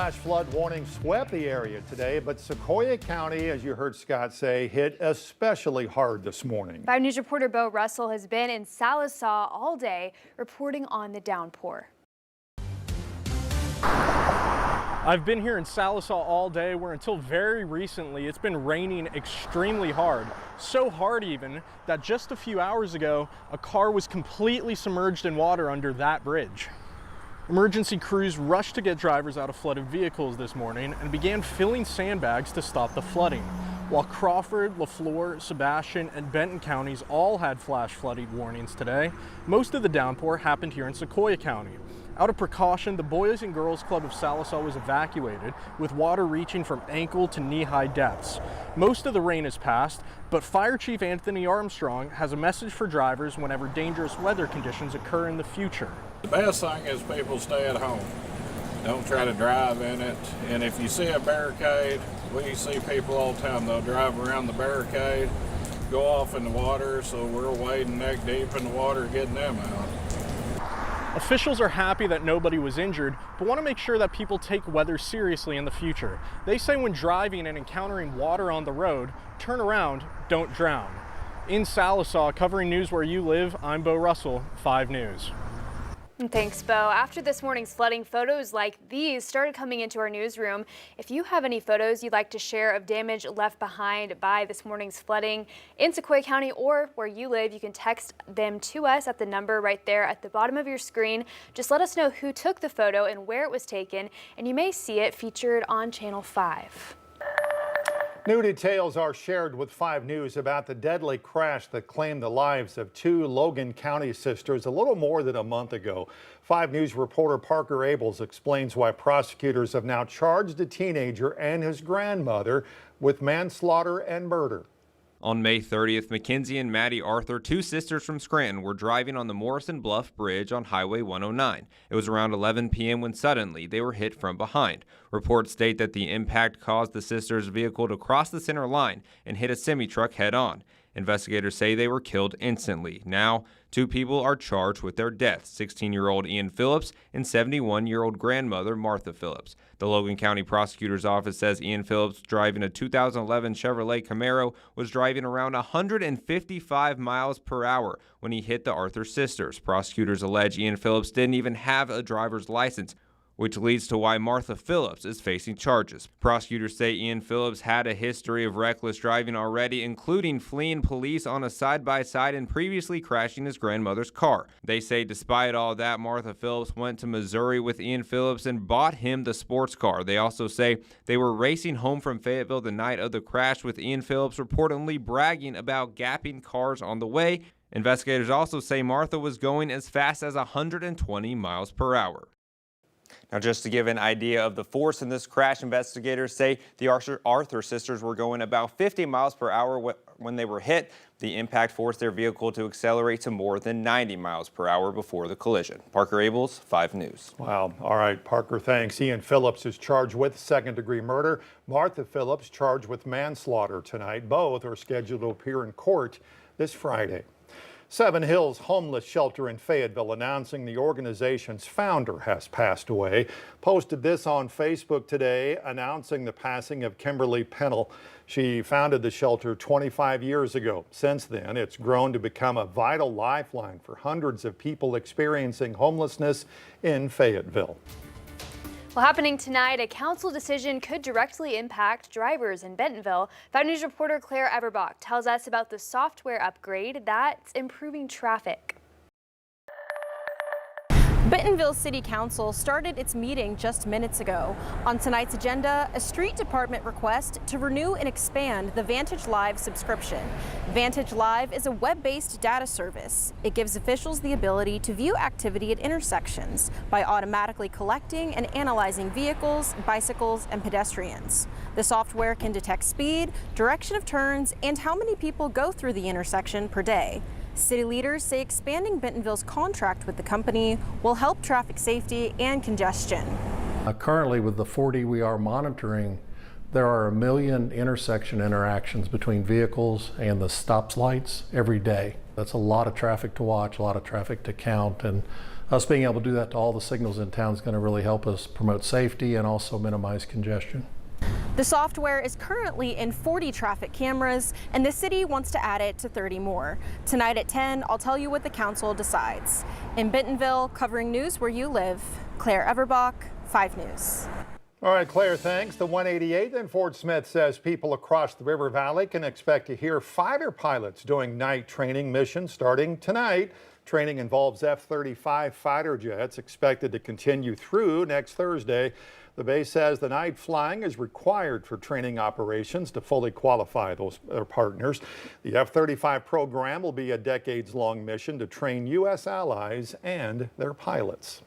Flash flood warning swept the area today, but Sequoyah County, as you heard Scott say, hit especially hard this morning. 5 News reporter Bo Russell has been in Sallisaw all day reporting on the downpour. I've been here in Sallisaw all day, where until very recently it's been raining extremely hard. So hard even that just a few hours ago a car was completely submerged in water under that bridge. Emergency crews rushed to get drivers out of flooded vehicles this morning and began filling sandbags to stop the flooding. While Crawford, LaFleur, Sebastian, and Benton counties all had flash flooding warnings today, most of the downpour happened here in Sequoyah County. Out of precaution, the Boys and Girls Club of Sallisaw was evacuated, with water reaching from ankle to knee-high depths. Most of the rain has passed, but Fire Chief Anthony Armstrong has a message for drivers whenever dangerous weather conditions occur in the future. The best thing is people stay at home. Don't try to drive in it. And if you see a barricade, we see people all the time. They'll drive around the barricade, go off in the water, so we're wading neck deep in the water getting them out. Officials are happy that nobody was injured, but want to make sure that people take weather seriously in the future. They say when driving and encountering water on the road, turn around, don't drown. In Sallisaw, covering news where you live, I'm Bo Russell, 5 News. Thanks, Bo. After this morning's flooding, photos like these started coming into our newsroom. If you have any photos you'd like to share of damage left behind by this morning's flooding in Sequoyah County or where you live, you can text them to us at the number right there at the bottom of your screen. Just let us know who took the photo and where it was taken, and you may see it featured on Channel 5. New details are shared with 5 News about the deadly crash that claimed the lives of 2 Logan County sisters a little more than a month ago. 5 News reporter Parker Abels explains why prosecutors have now charged a teenager and his grandmother with manslaughter and murder. On May 30th, Mackenzie and Maddie Arthur, 2 sisters from Scranton, were driving on the Morrison Bluff Bridge on Highway 109. It was around 11 p.m. when suddenly they were hit from behind. Reports state that the impact caused the sisters' vehicle to cross the center line and hit a semi-truck head-on. Investigators say they were killed instantly. Now, 2 people are charged with their deaths, 16-year-old Ian Phillips and 71-year-old grandmother Martha Phillips. The Logan County Prosecutor's Office says Ian Phillips, driving a 2011 Chevrolet Camaro, was driving around 155 miles per hour when he hit the Arthur sisters. Prosecutors allege Ian Phillips didn't even have a driver's license, which leads to why Martha Phillips is facing charges. Prosecutors say Ian Phillips had a history of reckless driving already, including fleeing police on a side-by-side and previously crashing his grandmother's car. They say despite all that, Martha Phillips went to Missouri with Ian Phillips and bought him the sports car. They also say they were racing home from Fayetteville the night of the crash, with Ian Phillips reportedly bragging about gapping cars on the way. Investigators also say Martha was going as fast as 120 miles per hour. Now, just to give an idea of the force in this crash, investigators say the Arthur sisters were going about 50 miles per hour when they were hit. The impact forced their vehicle to accelerate to more than 90 miles per hour before the collision. Parker Abels, 5 News. Wow. All right, Parker, thanks. Ian Phillips is charged with second-degree murder. Martha Phillips charged with manslaughter tonight. Both are scheduled to appear in court this Friday. Seven Hills Homeless Shelter in Fayetteville announcing the organization's founder has passed away. Posted this on Facebook today, announcing the passing of Kimberly Pennell. She founded the shelter 25 years ago. Since then, it's grown to become a vital lifeline for hundreds of people experiencing homelessness in Fayetteville. Well, happening tonight, a council decision could directly impact drivers in Bentonville. 5 News reporter Claire Everbach tells us about the software upgrade that's improving traffic. Bentonville City Council started its meeting just minutes ago. On tonight's agenda, a street department request to renew and expand the Vantage Live subscription. Vantage Live is a web-based data service. It gives officials the ability to view activity at intersections by automatically collecting and analyzing vehicles, bicycles, and pedestrians. The software can detect speed, direction of turns, and how many people go through the intersection per day. City leaders say expanding Bentonville's contract with the company will help traffic safety and congestion. Currently, with the 40 we are monitoring, there are 1 million intersection interactions between vehicles and the stoplights every day. That's a lot of traffic to watch, a lot of traffic to count, and us being able to do that to all the signals in town is going to really help us promote safety and also minimize congestion. The software is currently in 40 traffic cameras, and the city wants to add it to 30 more. Tonight at 10, I'll tell you what the council decides. In Bentonville, covering news where you live, Claire Everbach, 5 News. All right, Claire, thanks. The 188 in Fort Smith says people across the River Valley can expect to hear fighter pilots doing night training missions starting tonight. Training involves F-35 fighter jets expected to continue through next Thursday. The base says the night flying is required for training operations to fully qualify their partners. The F-35 program will be a decades-long mission to train U.S. allies and their pilots.